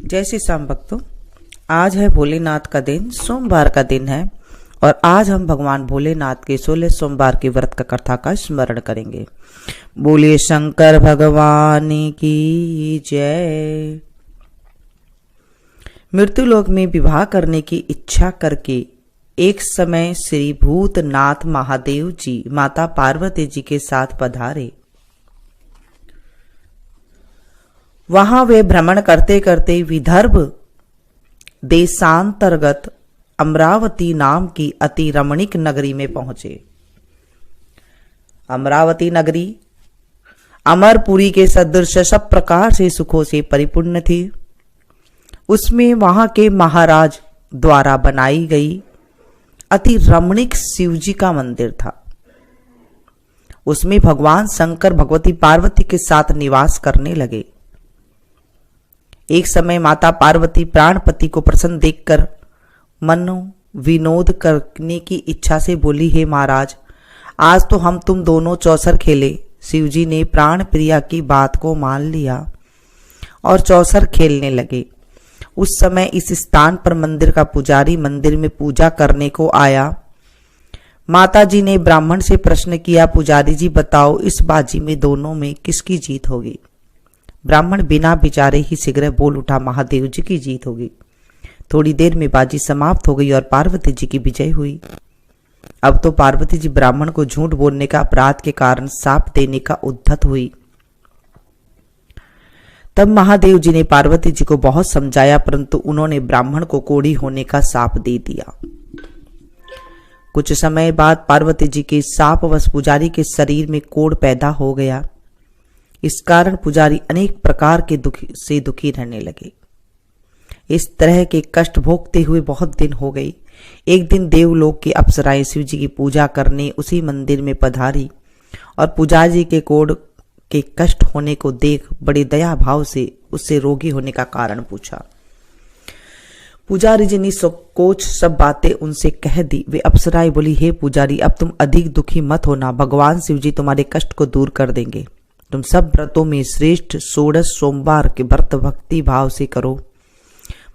जय श्री श्याम भक्तों, आज है भोलेनाथ का दिन, सोमवार का दिन है और आज हम भगवान भोलेनाथ के 16 सोमवार के व्रत का कथा का स्मरण करेंगे। बोलिए शंकर भगवान की जय। मृत्युलोक में विवाह करने की इच्छा करके एक समय श्री भूतनाथ महादेव जी माता पार्वती जी के साथ पधारे। वहां वे भ्रमण करते करते विदर्भ देशांतर्गत अमरावती नाम की अति रमणीक नगरी में पहुंचे। अमरावती नगरी अमरपुरी के सदृश सब प्रकार से सुखों से परिपूर्ण थी। उसमें वहां के महाराज द्वारा बनाई गई अति रमणीक शिवजी का मंदिर था। उसमें भगवान शंकर भगवती पार्वती के साथ निवास करने लगे। एक समय माता पार्वती प्राणपति को प्रसन्न देखकर मनो विनोद करने की इच्छा से बोली, हे महाराज, आज तो हम तुम दोनों चौसर खेले। शिवजी ने प्राण प्रिया की बात को मान लिया और चौसर खेलने लगे। उस समय इस स्थान पर मंदिर का पुजारी मंदिर में पूजा करने को आया। माता जी ने ब्राह्मण से प्रश्न किया, पुजारी जी बताओ, इस बाजी में दोनों में किसकी जीत होगी? ब्राह्मण बिना विचारे ही शीघ्र बोल उठा, महादेव जी की जीत होगी। थोड़ी देर में बाजी समाप्त हो गई और पार्वती जी की विजय हुई। अब तो पार्वती जी ब्राह्मण को झूठ बोलने का अपराध के कारण शाप देने का उद्धत हुई। तब महादेव जी ने पार्वती जी को बहुत समझाया, परंतु उन्होंने ब्राह्मण को कोढ़ी होने का शाप दे दिया। कुछ समय बाद पार्वती जी के शापवश पुजारी के शरीर में कोढ़ पैदा हो गया। इस कारण पुजारी अनेक प्रकार के दुखी रहने लगे। इस तरह के कष्ट भोगते हुए बहुत दिन हो गए। एक दिन देवलोक की अप्सराएं शिव जी की पूजा करने उसी मंदिर में पधारी और पुजारी के कोढ़ के कष्ट होने को देख बड़े दया भाव से उससे रोगी होने का कारण पूछा। पुजारी जी ने संकोच सब बातें उनसे कह दी। वे अप्सराएं बोली, हे पुजारी, अब तुम अधिक दुखी मत होना, भगवान शिव जी तुम्हारे कष्ट को दूर कर देंगे। तुम सब व्रतों में श्रेष्ठ 16 सोमवार के व्रत भक्ति भाव से करो।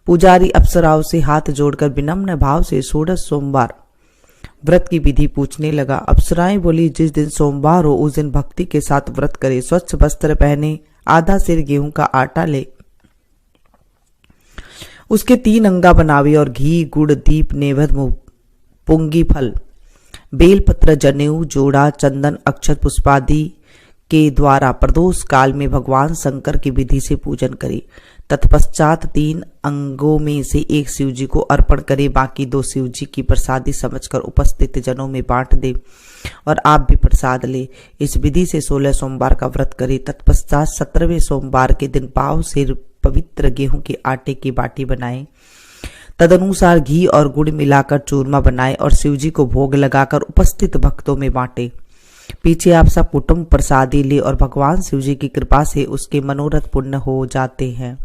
पुजारी अप्सराओं से हाथ जोड़कर विनम्र भाव से 16 सोमवार व्रत की विधि पूछने लगा। अप्सराएं बोली, जिस दिन सोमवार हो उस दिन भक्ति के साथ व्रत करे, स्वच्छ वस्त्र पहने, आधा सिर गेहूं का आटा ले, उसके 3 अंगा बनावे और घी गुड़ दीप नैवेद्य पुंगी फल बेलपत्र जनेऊ जोड़ा चंदन अक्षत पुष्पादि के द्वारा प्रदोष काल में भगवान शंकर की विधि से पूजन करे। तत्पश्चात 3 अंगों में से एक शिवजी को अर्पण करे, बाकी 2 शिवजी की प्रसादी समझकर उपस्थित जनों में बांट दे और आप भी प्रसाद ले। इस विधि से 16 सोमवार का व्रत करे। तत्पश्चात 17वें सोमवार के दिन पाव से पवित्र गेहूं के आटे की बाटी बनाए, तदनुसार घी और गुड़ मिलाकर चूरमा बनाए और शिवजी को भोग लगाकर उपस्थित भक्तों में बांटे। पीछे आप सब कुटुंब प्रसादी ले और भगवान शिव जी की कृपा से उसके मनोरथ पूर्ण हो जाते हैं।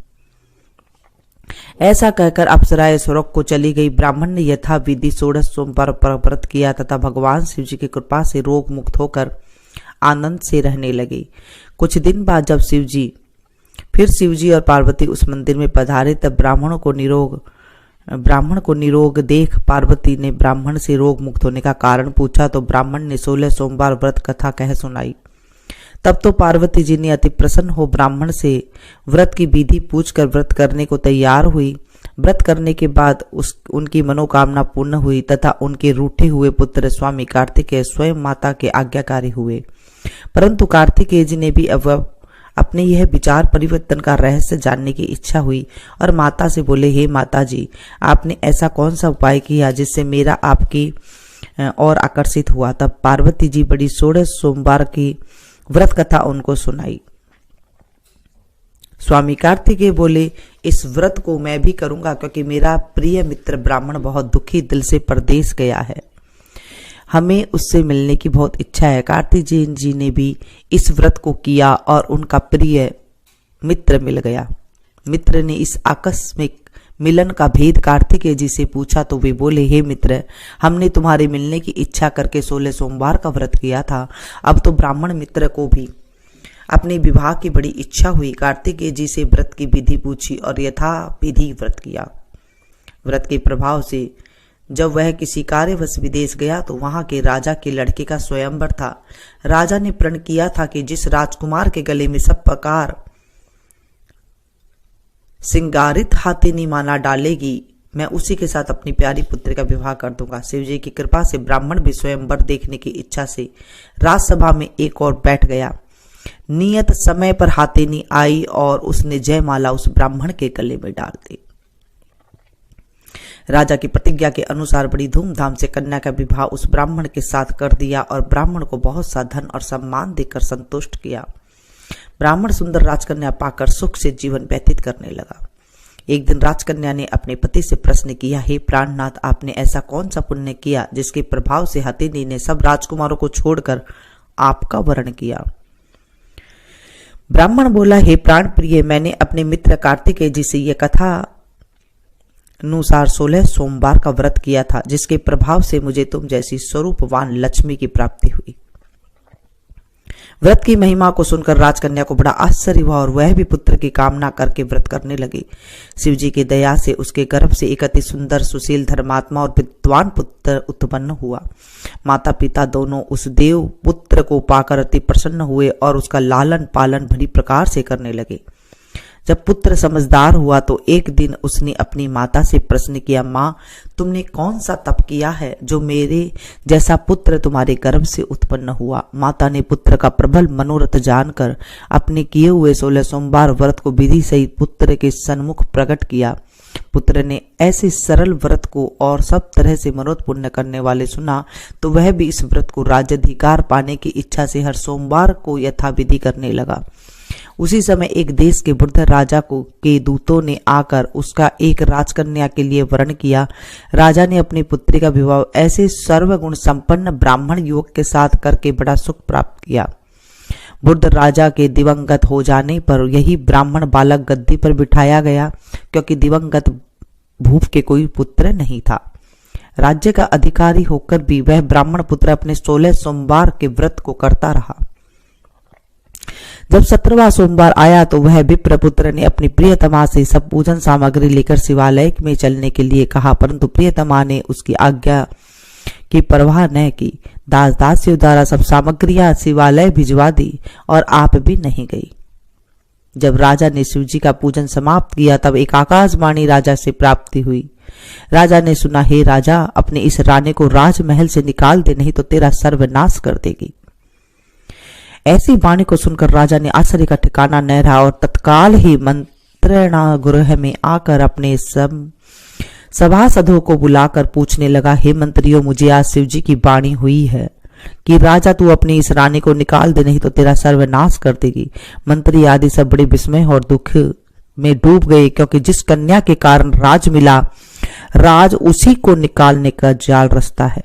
ऐसा कहकर अप्सराएं स्वर्ग को चली गई। ब्राह्मण ने यथा विधि 16 सोमवार पर व्रत किया तथा भगवान शिव जी की कृपा से रोग मुक्त होकर आनंद से रहने लगे। कुछ दिन बाद जब शिवजी और पार्वती उस मंदिर में पधारे, तब ब्राह्मण को निरोग देख पार्वती ने ब्राह्मण से रोग मुक्त होने का कारण पूछा तो ब्राह्मण ने 16 सोमवार व्रत कथा कह सुनाई। तब तो पार्वती जी ने अति प्रसन्न हो ब्राह्मण से व्रत की विधि पूछकर व्रत करने को तैयार हुई। व्रत करने के बाद उनकी मनोकामना पूर्ण हुई तथा उनके रूठे हुए पुत्र स्वामी कार्तिकेय स्वयं माता के आज्ञाकारी हुए। परंतु कार्तिकेय जी ने भी अपने यह विचार परिवर्तन का रहस्य जानने की इच्छा हुई और माता से बोले, हे माता जी, आपने ऐसा कौन सा उपाय किया जिससे मेरा आपकी और आकर्षित हुआ? तब पार्वती जी बड़ी 16 सोमवार की व्रत कथा उनको सुनाई। स्वामी कार्तिकेय बोले, इस व्रत को मैं भी करूंगा क्योंकि मेरा प्रिय मित्र ब्राह्मण बहुत दुखी दिल से परदेश गया है, हमें उससे मिलने की बहुत इच्छा है। कार्तिकेय जी ने भी इस व्रत को किया और उनका प्रिय मित्र मिल गया। मित्र ने इस आकस्मिक मिलन का भेद कार्तिकेय जी से पूछा तो वे बोले, हे मित्र, हमने तुम्हारे मिलने की इच्छा करके 16 सोमवार का व्रत किया था। अब तो ब्राह्मण मित्र को भी अपने विवाह की बड़ी इच्छा हुई। कार्तिकेय जी से व्रत की विधि पूछी और यथा विधि व्रत किया। व्रत के प्रभाव से जब वह किसी कार्यवश विदेश गया तो वहां के राजा के लड़के का स्वयंवर था। राजा ने प्रण किया था कि जिस राजकुमार के गले में सब प्रकार सिंगारित हाथेनी माला डालेगी, मैं उसी के साथ अपनी प्यारी पुत्री का विवाह कर दूंगा। शिव जी की कृपा से ब्राह्मण भी स्वयंवर देखने की इच्छा से राजसभा में एक और बैठ गया। नियत समय पर हाथेनी आई और उसने जयमाला उस ब्राह्मण के गले में डाल दी। राजा की प्रतिज्ञा के अनुसार बड़ी धूमधाम से कन्या का विवाह उस ब्राह्मण के साथ कर दिया और ब्राह्मण को बहुत सा धन और सम्मान देकर संतुष्ट किया। ब्राह्मण सुंदर राजकन्या पाकर सुख से जीवन व्यतीत करने लगा। एक दिन राजकन्या ने अपने पति से प्रश्न किया, हे प्राणनाथ, आपने ऐसा कौन सा पुण्य किया जिसके प्रभाव से हथिनी ने सब राजकुमारों को छोड़कर आपका वरण किया? ब्राह्मण बोला, हे प्राण प्रिय, मैंने अपने मित्र कार्तिकेय जी से यह कथा अनुसार 16 सोमवार का व्रत किया था, जिसके प्रभाव से मुझे तुम जैसी स्वरूपवान लक्ष्मी की प्राप्ति हुई। व्रत की महिमा को सुनकर राजकन्या को बड़ा आश्चर्य हुआ और वह भी पुत्र की कामना करके व्रत करने लगी। शिव जी की दया से उसके गर्भ से एक अति सुंदर, सुशील, धर्मात्मा और विद्वान पुत्र उत्पन्न हुआ। माता पिता दोनों उस देव पुत्र को पाकर अति प्रसन्न हुए और उसका लालन पालन भली प्रकार से करने लगे। जब पुत्र समझदार हुआ तो एक दिन उसने अपनी माता से प्रश्न किया, माँ, तुमने कौन सा तप किया है जो मेरे जैसा पुत्र तुम्हारे गर्भ से उत्पन्न हुआ? माता ने पुत्र का प्रबल मनोरथ जानकर अपने किए हुए 16 सोमवार व्रत को विधि सहित पुत्र के सन्मुख प्रकट किया। पुत्र ने ऐसे सरल व्रत को और सब तरह से मनोरथ पूर्ण करने वाले सुना तो वह भी इस व्रत को राज्याधिकार पाने की इच्छा से हर सोमवार को यथाविधि करने लगा। उसी समय एक देश के वृद्ध राजा के दूतों ने आकर उसका एक राजकन्या के लिए वरण किया। राजा ने अपनी पुत्री का विवाह ऐसे सर्वगुण संपन्न ब्राह्मण युवक के साथ करके बड़ा सुख प्राप्त किया। वृद्ध राजा के दिवंगत हो जाने पर यही ब्राह्मण बालक गद्दी पर बिठाया गया, क्योंकि दिवंगत भूप के कोई पुत्र नहीं था। राज्य का अधिकारी होकर भी वह ब्राह्मण पुत्र अपने 16 सोमवार के व्रत को करता रहा। जब 17वां सोमवार आया तो वह विप्रपुत्र ने अपनी प्रियतमा से सब पूजन सामग्री लेकर शिवालय में चलने के लिए कहा, परंतु प्रियतमा ने उसकी आज्ञा की परवाह न की। दास दासियों द्वारा सब सामग्रियां शिवालय भिजवा दी और आप भी नहीं गई। जब राजा ने शिव जी का पूजन समाप्त किया तब एक आकाशवाणी राजा से प्राप्ति हुई। राजा ने सुना, हे राजा, अपने इस रानी को राजमहल से निकाल दे, नहीं तो तेरा सर्वनाश कर देगी। ऐसी वाणी को सुनकर राजा ने आश्चर्य का ठिकाना न रहा और तत्काल ही मंत्रणा गृह में आकर अपने सभासदों को बुलाकर पूछने लगा, हे मंत्रियों, मुझे आज शिव जी की वाणी हुई है कि राजा तू अपनी इस रानी को निकाल दे, नहीं तो तेरा सर्वनाश कर देगी। मंत्री आदि सब बड़े विस्मय और दुख में डूब गए, क्योंकि जिस कन्या के कारण राज मिला, राज उसी को निकालने का जाल रचता है।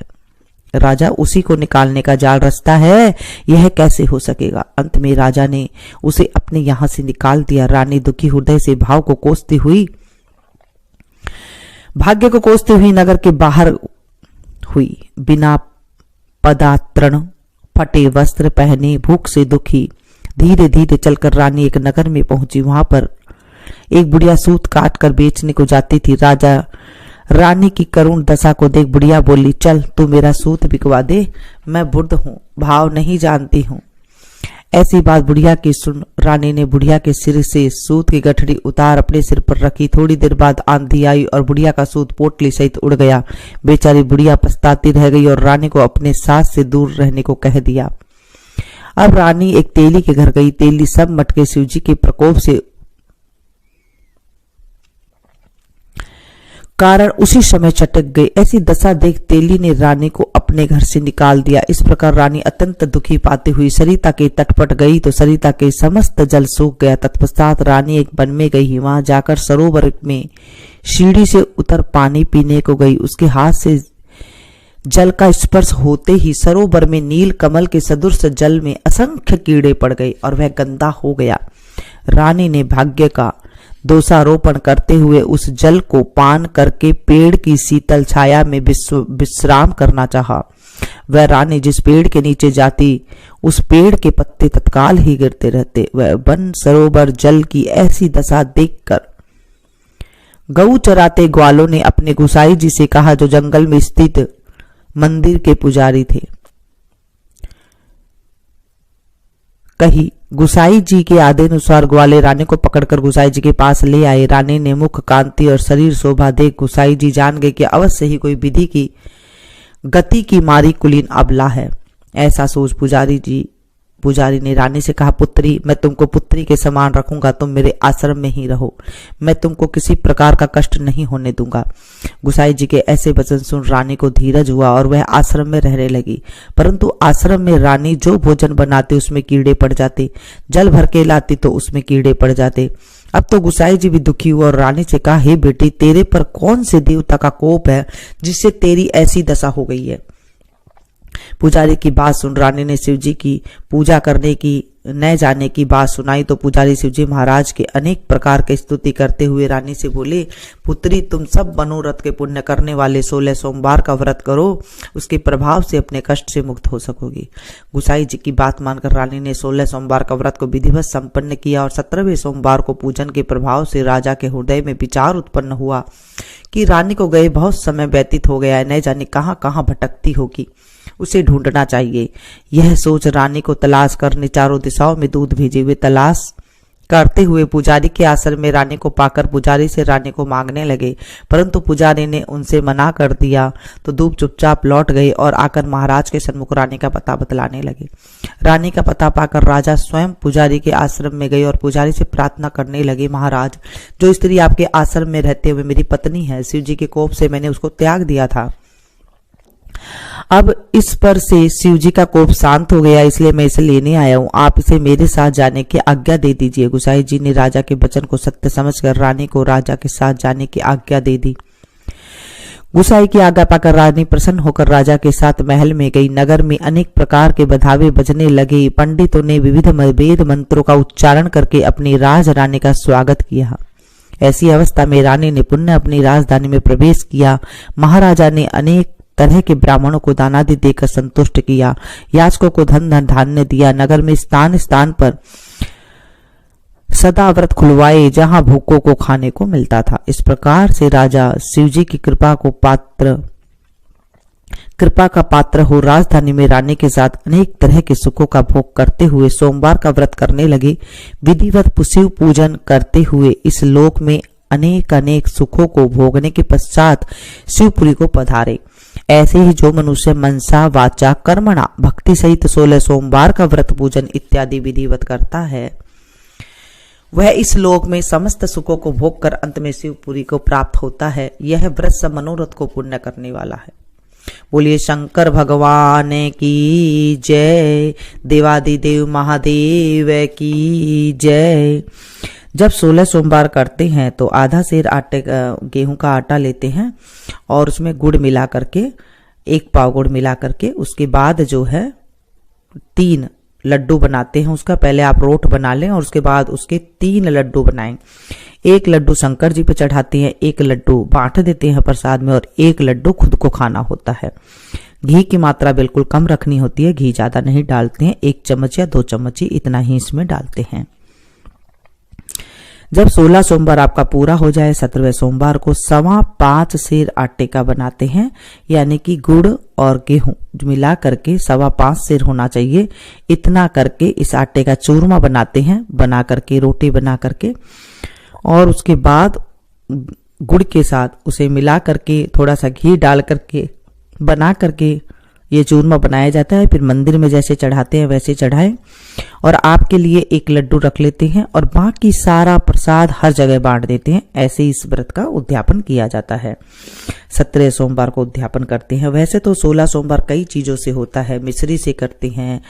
राजा उसी को निकालने का जाल रचता है, यह कैसे हो सकेगा? अंत में राजा ने उसे अपने यहां से निकाल दिया। रानी दुखी हृदय से भाग्य को कोसती हुई नगर के बाहर हुई। बिना पदात्रण, फटे वस्त्र पहने, भूख से दुखी, धीरे धीरे चलकर रानी एक नगर में पहुंची। वहां पर एक बुढ़िया सूत काट कर बेचने को जाती थी। राजा रानी की करुण दशा को देख बुढ़िया बोली, चल तू मेरा सूत बिकवा दे, मैं वृद्ध हूं, भाव नहीं जानती हूं। ऐसी बात बुढ़िया की सुन रानी ने बुढ़िया के सिर से सूत की गठरी उतार अपने सिर पर रखी। थोड़ी देर बाद आंधी आई और बुढ़िया का सूत पोटली सहित उड़ गया। बेचारी बुढ़िया पछताती रह गई और रानी को अपने सास से दूर रहने को कह दिया। अब रानी एक तेली के घर गई। तेली सब मटके शिवजी के प्रकोप से कारण उसी समय चटक गई। ऐसी दशा देख तेली ने रानी को अपने घर से निकाल दिया। इस प्रकार रानी अत्यंत दुखी पाती हुई सरिता के तट पर गई तो सरिता के समस्त जल सूख गया। तत्पश्चात रानी एक वन में गई। वहां जाकर सरोवर में सीढ़ी से उतर पानी पीने को गई। उसके हाथ से जल का स्पर्श होते ही सरोवर में नील कमल के सदृश जल में असंख्य कीड़े पड़ गए और वह गंदा हो गया। रानी ने भाग्य का दोषारोपण करते हुए उस जल को पान करके पेड़ की शीतल छाया में विश्राम करना चाहा। वह रानी जिस पेड़ के नीचे जाती उस पेड़ के पत्ते तत्काल ही गिरते रहते। वह वन सरोवर जल की ऐसी दशा देखकर गऊ चराते ग्वालों ने अपने गुसाई जी से कहा, जो जंगल में स्थित मंदिर के पुजारी थे। कही गुसाई जी के आदेशानुसार ग्वाले रानी को पकड़कर गुसाई जी के पास ले आए। रानी ने मुख कांति और शरीर शोभा देख गुसाई जी जान गए कि अवश्य ही कोई विधि की गति की मारी कुलीन अबला है। ऐसा सोच पुजारी ने रानी से कहा, पुत्री, मैं तुमको पुत्री के समान रखूंगा, तुम मेरे आश्रम में ही रहो, मैं तुमको किसी प्रकार का कष्ट नहीं होने दूंगा। गुसाई जी के ऐसे वचन सुन रानी को धीरज हुआ और वह आश्रम में रहने लगी। परंतु आश्रम में रानी जो भोजन बनाती उसमें कीड़े पड़ जाते, जल भर के लाती तो उसमें कीड़े पड़ जाते। अब तो गुसाई जी भी दुखी हुआ और रानी से कहा, हे बेटी, तेरे पर कौन से देवता का कोप है जिससे तेरी ऐसी दशा हो गई है। पुजारी की बात सुन रानी ने शिव जी की पूजा करने की न जाने की बात सुनाई तो पुजारी शिव जी महाराज के अनेक प्रकार की स्तुति करते हुए रानी से बोले, पुत्री, तुम सब मनोरथ के पुण्य करने वाले 16 सोमवार का व्रत करो, उसके प्रभाव से अपने कष्ट से मुक्त हो सकोगी। गुसाई जी की बात मानकर रानी ने 16 सोमवार का व्रत को विधिवत संपन्न किया और 17वें सोमवार को पूजन के प्रभाव से राजा के हृदय में विचार उत्पन्न हुआ कि रानी को गए बहुत समय व्यतीत हो गया है, न जाने कहाँ कहाँ भटकती होगी, उसे ढूंढना चाहिए। यह सोच रानी को तलाश करने चारों दिशाओं में दूत भेजे हुए तलाश करते हुए पुजारी के आश्रम में रानी को पाकर पुजारी से रानी को मांगने लगे, परंतु पुजारी ने उनसे मना कर दिया तो दूत चुपचाप लौट गए और आकर महाराज के सन्मुख रानी का पता बतलाने लगे। रानी का पता पाकर राजा स्वयं पुजारी के आश्रम में गए और पुजारी से प्रार्थना करने लगे, महाराज, जो स्त्री आपके आश्रम में रहते हुए मेरी पत्नी है, शिव जी के कोप से मैंने उसको त्याग दिया था, अब इस पर से शिव जी का कोप शांत हो गया, इसलिए मैं इसे लेने आया हूँ, आप इसे मेरे साथ जाने की आज्ञा दे दीजिए। गुसाई जी ने राजा के वचन को सत्य समझकर रानी को राजा के साथ जाने की आज्ञा दे दी। गुसाई की आज्ञा पाकर रानी प्रसन्न होकर राजा के साथ महल में गई। नगर में अनेक प्रकार के बधावे बजने लगे। पंडितों ने विविध वेद मंत्रों का उच्चारण करके अपनी राजरानी का स्वागत किया। ऐसी अवस्था में रानी ने पुनः अपनी राजधानी में प्रवेश किया। महाराजा ने अनेक तरह के ब्राह्मणों को दानादि देकर संतुष्ट किया, याचकों को धन धन धान्य दिया। नगर में स्थान स्थान पर सदा व्रत खुलवाए जहां भूखों को खाने को मिलता था। इस प्रकार से राजा शिवजी की कृपा का पात्र हो राजधानी में रानी के साथ अनेक तरह के सुखों का भोग करते हुए सोमवार का व्रत करने लगे। विधिवत शिव पूजन करते हुए इस लोक में अनेक अनेक सुखों को भोगने के पश्चात शिवपुरी को पधारे। ऐसे ही जो मनुष्य मनसा वाचा कर्मणा भक्ति सहित 16 सोमवार का व्रत पूजन इत्यादि विधिवत करता है, वह इस लोक में समस्त सुखों को भोग कर अंत में शिवपुरी को प्राप्त होता है। यह व्रत सब मनोरथ को पूर्ण करने वाला है। बोलिए शंकर भगवान की जय, देवादिदेव महादेव की जय। जब 16 सोमवार करते हैं तो आधा सेर गेहूं का आटा लेते हैं और उसमें गुड़ मिला करके, 1 पाव गुड़ मिला करके, उसके बाद जो है 3 लड्डू बनाते हैं। उसका पहले आप रोट बना लें और उसके बाद उसके 3 लड्डू बनाएं। 1 लड्डू शंकर जी पे चढ़ाते हैं, 1 लड्डू बांट देते हैं प्रसाद में और 1 लड्डू खुद को खाना होता है। घी की मात्रा बिल्कुल कम रखनी होती है, घी ज्यादा नहीं डालते हैं, 1 चम्मच या 2 चम्मच ही इतना ही इसमें डालते हैं। जब 16 सोमवार आपका पूरा हो जाए, 17वें सोमवार को 5.25 सेर आटे का बनाते हैं, यानी कि गुड़ और गेहूं मिला करके 5.25 सेर होना चाहिए। इतना करके इस आटे का चूरमा बनाते हैं, बना करके रोटी बना करके, और उसके बाद गुड़ के साथ उसे मिला करके थोड़ा सा घी डाल करके बना करके ये चूरमा बनाया जाता है। फिर मंदिर में जैसे चढ़ाते हैं वैसे चढ़ाएं और आपके लिए 1 लड्डू रख लेते हैं और बाकी सारा प्रसाद हर जगह बांट देते हैं। ऐसे इस व्रत का उद्यापन किया जाता है। 17 सोमवार को उद्यापन करते हैं। वैसे तो 16 सोमवार कई चीजों से होता है। मिश्री से करते हैं,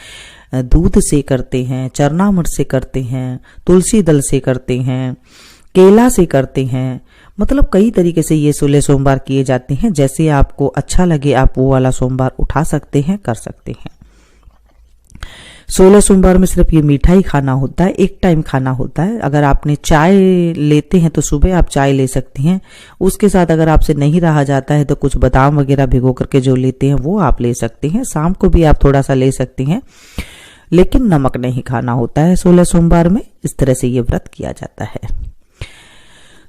दूध से करते हैं, चरनामृत से करते हैं, तुलसी दल से करते हैं, केला से करते हैं, मतलब कई तरीके से ये 16 सोमवार किए जाते हैं। जैसे आपको अच्छा लगे आप वो वाला सोमवार उठा सकते हैं, कर सकते हैं। 16 सोमवार में सिर्फ ये मीठा ही खाना होता है, एक टाइम खाना होता है। अगर आपने चाय लेते हैं तो सुबह आप चाय ले सकती हैं, उसके साथ अगर आपसे नहीं रहा जाता है तो कुछ बादाम वगैरह भिगो करके जो लेते हैं वो आप ले सकती हैं। शाम को भी आप थोड़ा सा ले सकती हैं, लेकिन नमक नहीं खाना होता है 16 सोमवार में। इस तरह से ये व्रत किया जाता है।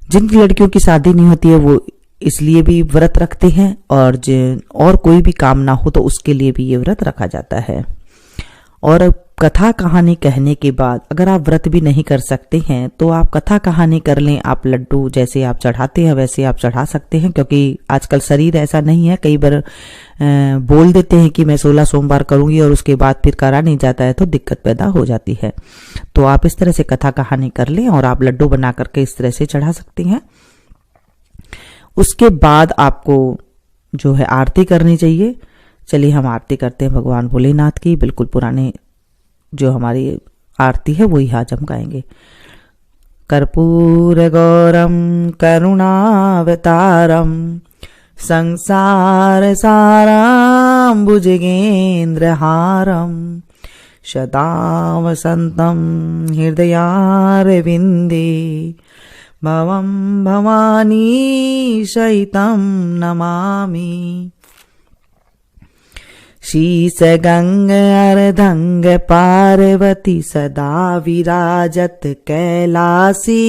जिनकी लड़कियों की शादी नहीं होती है वो इसलिए भी व्रत रखते हैं, और कोई भी काम ना हो तो उसके लिए भी ये व्रत रखा जाता है। और कथा कहानी कहने के बाद अगर आप व्रत भी नहीं कर सकते हैं तो आप कथा कहानी कर लें। आप लड्डू जैसे आप चढ़ाते हैं वैसे आप चढ़ा सकते हैं, क्योंकि आजकल शरीर ऐसा नहीं है। कई बार बोल देते हैं कि मैं 16 सोमवार करूंगी और उसके बाद फिर करा नहीं जाता है तो दिक्कत पैदा हो जाती है। तो आप इस तरह से कथा कहानी कर लें और आप लड्डू बना करके इस तरह से चढ़ा सकते हैं। उसके बाद आपको जो है आरती करनी चाहिए। चलिए हम आरती करते हैं भगवान भोलेनाथ की। बिल्कुल पुराने जो हमारी आरती है वही आज हम गाएंगे। कर्पूर गौरम करुणावतारम संसार साराम भुजगेन्द्रहारम सदा वसंतम हृदयारविंदे भवं भवानी सहितं नमामि। शीस गंग अर्धंग पार्वती सदा विराजत कैलासी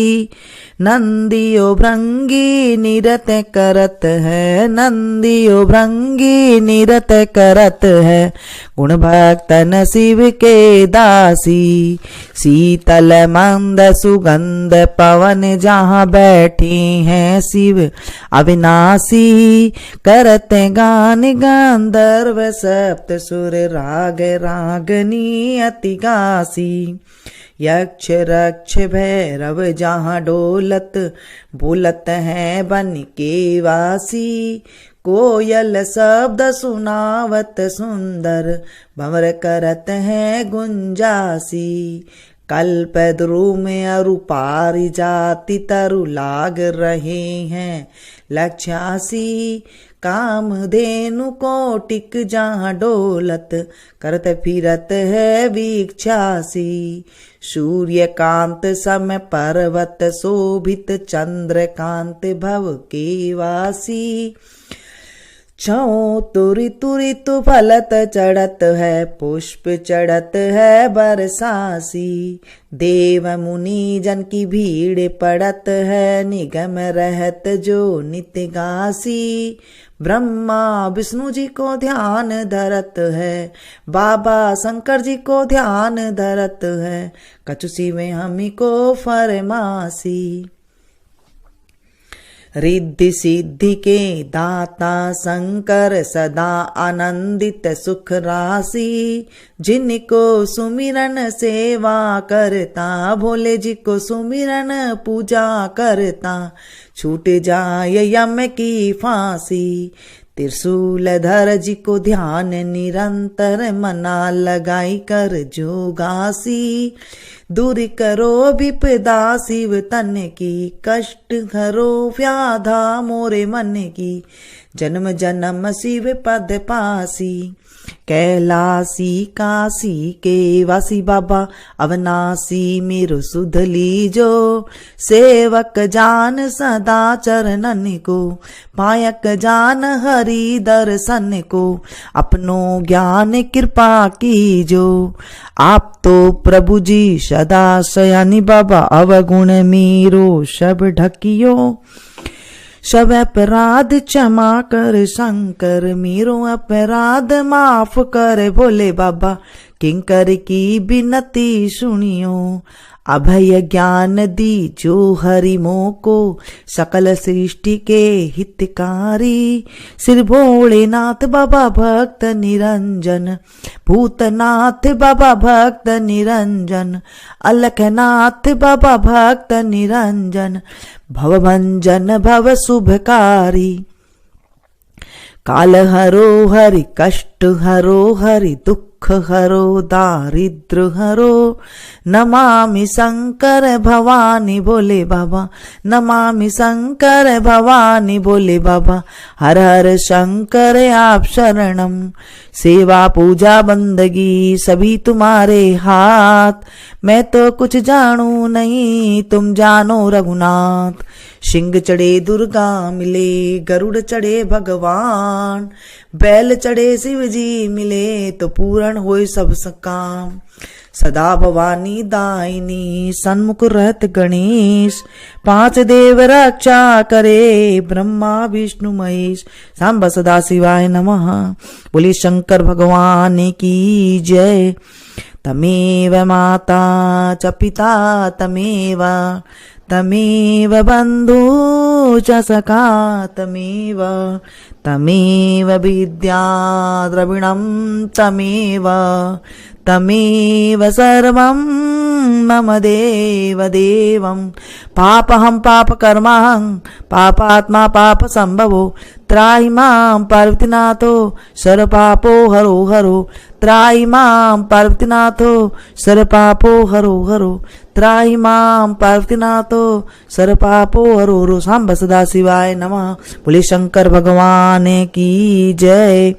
नंदियो भृंगी निरत करत है, नंदियो भृंगी निरत करत है गुण भक्तन शिव के दासी। शीतल मंद सुगंध पवन जहाँ बैठी हैं शिव अविनाशी करते गान गंधर्व सप्त सुर राग रागनी अति गासी। यक्ष रक्ष भैरव जहाँ डोलत बोलत है बन के वासी। कोयल शब्द सुनावत सुंदर भंवर करत है गुंजासी। कल्प द्रुम में अरु पारिजाति तरु लाग रहे हैं लक्षासी। कामधेनु कोटिक जहाँ डोलत करत फिरत है वीक्षासी। सूर्य कांत सम पर्वत शोभित चंद्र कांत भव के वासी। छौ तुरी तुरी तु फलत चढ़त है पुष्प चढ़त है बरसासी। देव मुनि जन की भीड़ पड़त है निगम रहत जो नित्य गासी। ब्रह्मा विष्णु जी को ध्यान धरत है बाबा शंकर जी को ध्यान धरत है कचुसी में हमी को फरमासी। रिद्धि सिद्धि के दाता शंकर सदा आनंदित सुख राशि। जिनको सुमिरन सेवा करता भोले जी को सुमिरन पूजा करता छूट जाए यम की फांसी। त्रिशूलधर जी को ध्यान निरंतर मना लगाई कर जोगासी। दूर करो विपदा शिव तन की कष्ट हरो व्याधा मोरे मन की। जन्म जन्म शिव पद पासी। कैलासी काशी के वासी बाबा अवनासी मेरो सुध लीजो। सेवक जान सदा चरणन को पायक जान हरि दर्शन को। अपनो ज्ञान कृपा कीजो आप तो प्रभु जी सदा शयानी बाबा अवगुण मीरो सब ढकियो। सब अपराध क्षमा कर शंकर मेरो अपराध माफ कर भोले बाबा। किंकर की विनती सुनियो अभय ज्ञान दी जो हरि मोह को। सकल सृष्टि के हितकारी श्री भोलेनाथ बाबा भक्त निरंजन। भूतनाथ बाबा भक्त निरंजन। अलखनाथ बाबा भक्त निरंजन। भवभंजन भव शुभकारी। काल हरो हरि कष्ट हरो हरि दुख दुख हरो दारिद्र हरो, नमामि शंकर भवानी भोले बाबा, नमामि शंकर भवानी भोले बाबा, हर हर शंकर आप शरणम, सेवा पूजा बंदगी सभी तुम्हारे हाथ, मैं तो कुछ जानू नहीं तुम जानो रघुनाथ, सिंह चढ़े दुर्गा मिले गरुड़ चढ़े भगवान, बैल चढ़े शिव जी मिले तो पूर्ण होए सब काम, सदा भवानी दायिनी सन्मुख रहत गणेश, पांच देव रक्षा करे ब्रह्मा विष्णु महेश, सांब सदा शिवाय नमः, बोले शंकर भगवान की जय। तमेव माता च पिता तमेव, तमेव बन्धु च सखा तमेव, तमेव विद्या द्रविणं तमेव, तमेव सर्वं मम देव देवं, पापहं पापकर्माहं पापात्मा पाप संभवो, त्राहि मां पार्वतीनाथो सर्वपापो हरो हरो, त्राहि मां पार्वतीनाथो सर्वपापो हरो हरो, त्राहि मां पार्वतीनाथो सर्वपापो हरो हरो, सांब सदा शिवाय नमः, बोले शंकर भगवान की जय।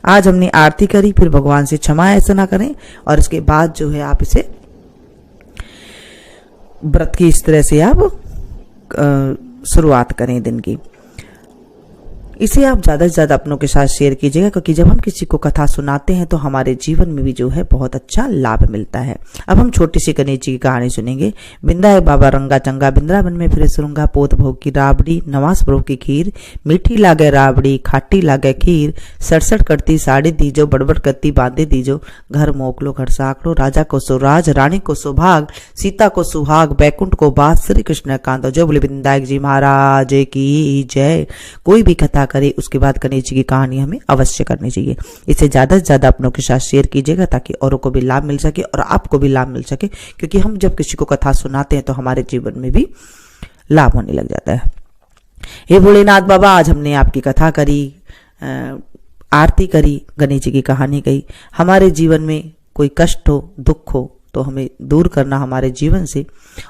आज हमने आरती करी, फिर भगवान से क्षमा ऐसा ना करें, और इसके बाद जो है आप इसे व्रत की इस तरह से आप शुरुआत करें दिन की। इसे आप ज़्यादा से ज़्यादा अपनों के साथ शेयर कीजिएगा, क्योंकि जब हम किसी को कथा सुनाते हैं तो हमारे जीवन में भी जो है बहुत अच्छा लाभ मिलता है। अब हम छोटी सी गणेश जी की कहानी सुनेंगे। बिंदा है बाबा रंगा चंगा, बिंद्रावन में फिरे सुरंगा, पोत भोग की राबड़ी, नवास प्रभु की खीर, मीठी लागे राबड़ी खाटी लागे खीर, सड़सड़ करती साड़ी दीजो, बड़बड़ करती बांधे दीजो, घर मोकलो घर साकड़ो, राजा को सुराज रानी को सुभाग, सीता को सुहाग बैकुंठ को बात, श्री कृष्ण कांतो। जो बोले बिंदायक जी महाराज की जय। कोई भी कथा करे उसके बाद गणेश जी की कहानी हमें अवश्य करनी चाहिए। इसे ज्यादा से ज्यादा अपनों के साथ शेयर कीजिएगा ताकि औरों को भी लाभ मिल सके और आपको भी लाभ मिल सके, क्योंकि हम जब किसी को कथा सुनाते हैं तो हमारे जीवन में भी लाभ होने लग जाता है। हे भोलेनाथ बाबा, आज हमने आपकी कथा करी, आरती करी, गणेश जी की कहानी कही। हमारे जीवन में कोई कष्ट हो दुख हो तो हमें दूर करना हमारे जीवन से,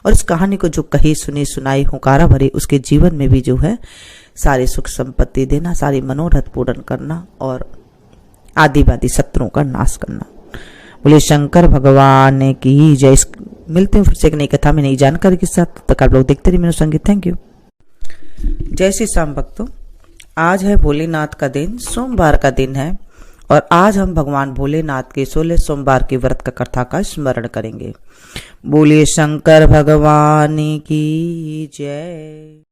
और इस कहानी को जो कही सुनी सुनाई हुंकारा भरे उसके जीवन में भी जो है सारी सुख संपत्ति देना, सारी मनोरथ पूर्ण करना और आदिवादी शत्रुओं का नाश करना। बोले शंकर भगवान की जय। मिलते हैं फिर से एक नई कथा में नई जानकारी के साथ, तब तक आप लोग देखते रहिए मेरा संगीत। Thank you. जय श्री श्याम भक्तों, आज है भोलेनाथ का दिन, सोमवार का दिन है, और आज हम भगवान भोलेनाथ के 16 सोमवार के व्रत का कथा का स्मरण करेंगे। बोले शंकर भगवान की जय।